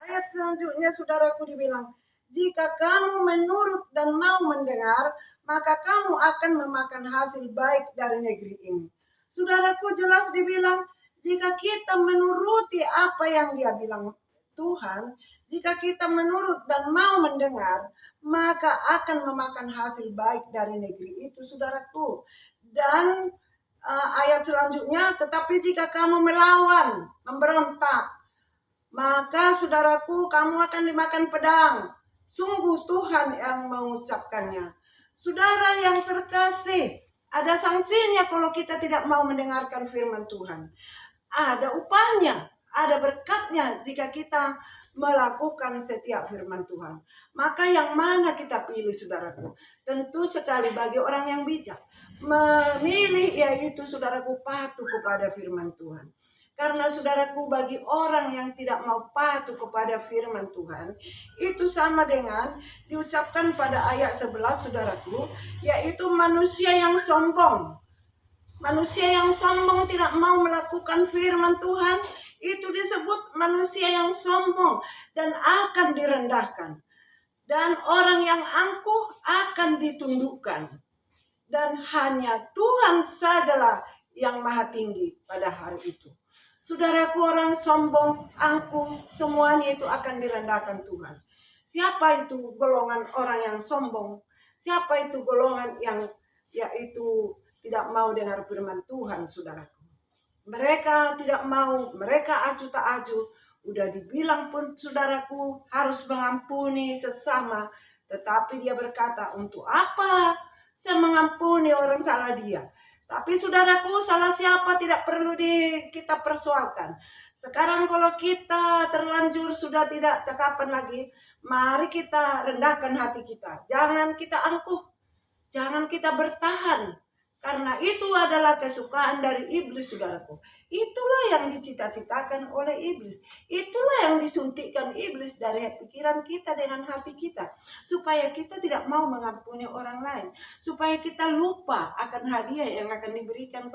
Ayat selanjutnya saudaraku dibilang, jika kamu menurut dan mau mendengar, maka kamu akan memakan hasil baik dari negeri ini. Saudaraku jelas dibilang, jika kita menuruti apa yang dia bilang Tuhan, jika kita menurut dan mau mendengar, maka akan memakan hasil baik dari negeri itu, saudaraku. Dan ayat selanjutnya, tetapi jika kamu melawan, memberontak, maka saudaraku kamu akan dimakan pedang. Sungguh Tuhan yang mengucapkannya. Saudara yang terkasih, ada sanksinya kalau kita tidak mau mendengarkan firman Tuhan. Ada upahnya, ada berkatnya jika kita melakukan setiap firman Tuhan. Maka yang mana kita pilih, saudaraku? Tentu sekali bagi orang yang bijak, memilih yaitu saudaraku patuh kepada firman Tuhan. Karena saudaraku bagi orang yang tidak mau patuh kepada firman Tuhan, itu sama dengan diucapkan pada ayat 11 saudaraku, yaitu manusia yang sombong. Manusia yang sombong tidak mau melakukan firman Tuhan, itu disebut manusia yang sombong dan akan direndahkan. Dan orang yang angkuh akan ditundukkan. Dan hanya Tuhan sajalah yang maha tinggi pada hari itu. Saudaraku, orang sombong, angkuh, semuanya itu akan direndahkan Tuhan. Siapa itu golongan orang yang sombong? Siapa itu golongan yang yaitu tidak mau dengar firman Tuhan, saudaraku? Mereka tidak mau, mereka acuh tak acuh. Udah dibilang pun saudaraku harus mengampuni sesama. Tetapi dia berkata, untuk apa saya mengampuni orang salah dia? Tapi saudaraku, salah siapa tidak perlu kita persoalkan. Sekarang kalau kita terlanjur sudah tidak cakapan lagi, mari kita rendahkan hati kita. Jangan kita angkuh, jangan kita bertahan. Karena itu adalah kesukaan dari iblis, saudaraku. Itulah yang dicita-citakan oleh iblis. Itulah yang disuntikkan iblis dari pikiran kita dengan hati kita. Supaya kita tidak mau mengampuni orang lain. Supaya kita lupa akan hadiah yang akan diberikan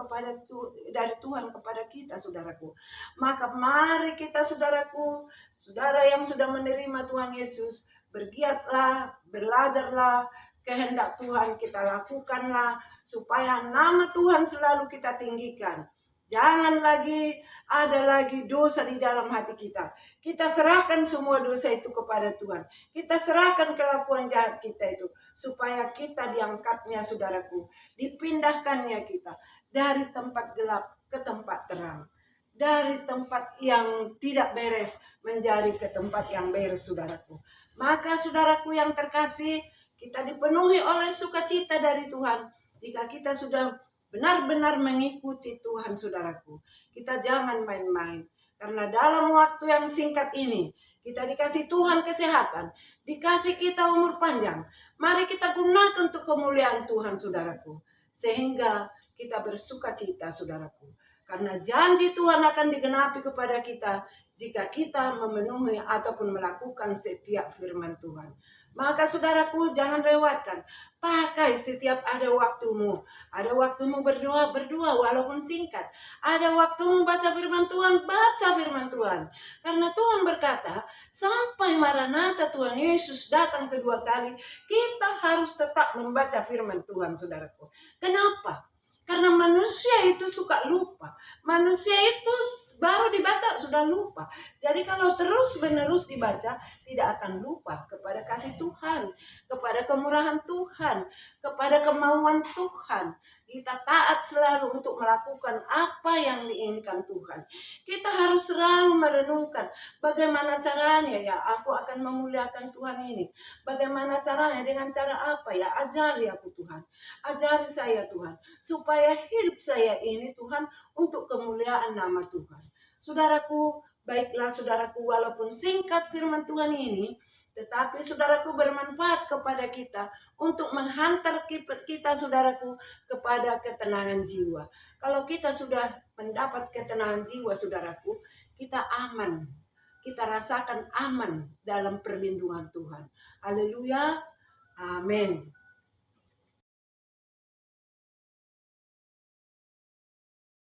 dari Tuhan kepada kita, saudaraku. Maka mari kita, saudaraku, saudara yang sudah menerima Tuhan Yesus, bergiatlah, belajarlah, kehendak Tuhan kita lakukanlah, supaya nama Tuhan selalu kita tinggikan. Jangan ada lagi dosa di dalam hati kita. Kita serahkan semua dosa itu kepada Tuhan. Kita serahkan kelakuan jahat kita itu, supaya kita diangkatnya, saudaraku, dipindahkannya kita dari tempat gelap ke tempat terang, dari tempat yang tidak beres menjadi ke tempat yang beres, saudaraku. Maka saudaraku yang terkasih, kita dipenuhi oleh sukacita dari Tuhan jika kita sudah benar-benar mengikuti Tuhan, saudaraku. Kita jangan main-main. Karena dalam waktu yang singkat ini, kita dikasih Tuhan kesehatan, dikasih kita umur panjang. Mari kita gunakan untuk kemuliaan Tuhan, saudaraku. Sehingga kita bersukacita, saudaraku. Karena janji Tuhan akan digenapi kepada kita jika kita memenuhi ataupun melakukan setiap firman Tuhan. Maka saudaraku, jangan lewatkan. Pakai setiap ada waktumu. Ada waktumu berdoa walaupun singkat. Ada waktumu baca firman Tuhan, baca firman Tuhan. Karena Tuhan berkata, sampai Maranatha Tuhan Yesus datang kedua kali, kita harus tetap membaca firman Tuhan, saudaraku. Kenapa? Karena manusia itu suka lupa. Manusia itu baru dibaca sudah lupa. Jadi kalau terus-menerus dibaca, tidak akan lupa kepada kasih Tuhan, kepada kemurahan Tuhan, kepada kemauan Tuhan. Kita taat selalu untuk melakukan apa yang diinginkan Tuhan. Kita harus selalu merenungkan bagaimana caranya ya aku akan memuliakan Tuhan ini. Bagaimana caranya, dengan cara apa ya? Ajari aku Tuhan. Ajari saya Tuhan. Supaya hidup saya ini Tuhan untuk kemuliaan nama Tuhan. Saudaraku, baiklah saudaraku, walaupun singkat firman Tuhan ini, tetapi saudaraku bermanfaat kepada kita untuk menghantar kita, saudaraku, kepada ketenangan jiwa. Kalau kita sudah mendapat ketenangan jiwa, saudaraku, kita aman. Kita rasakan aman dalam perlindungan Tuhan. Haleluya. Amin.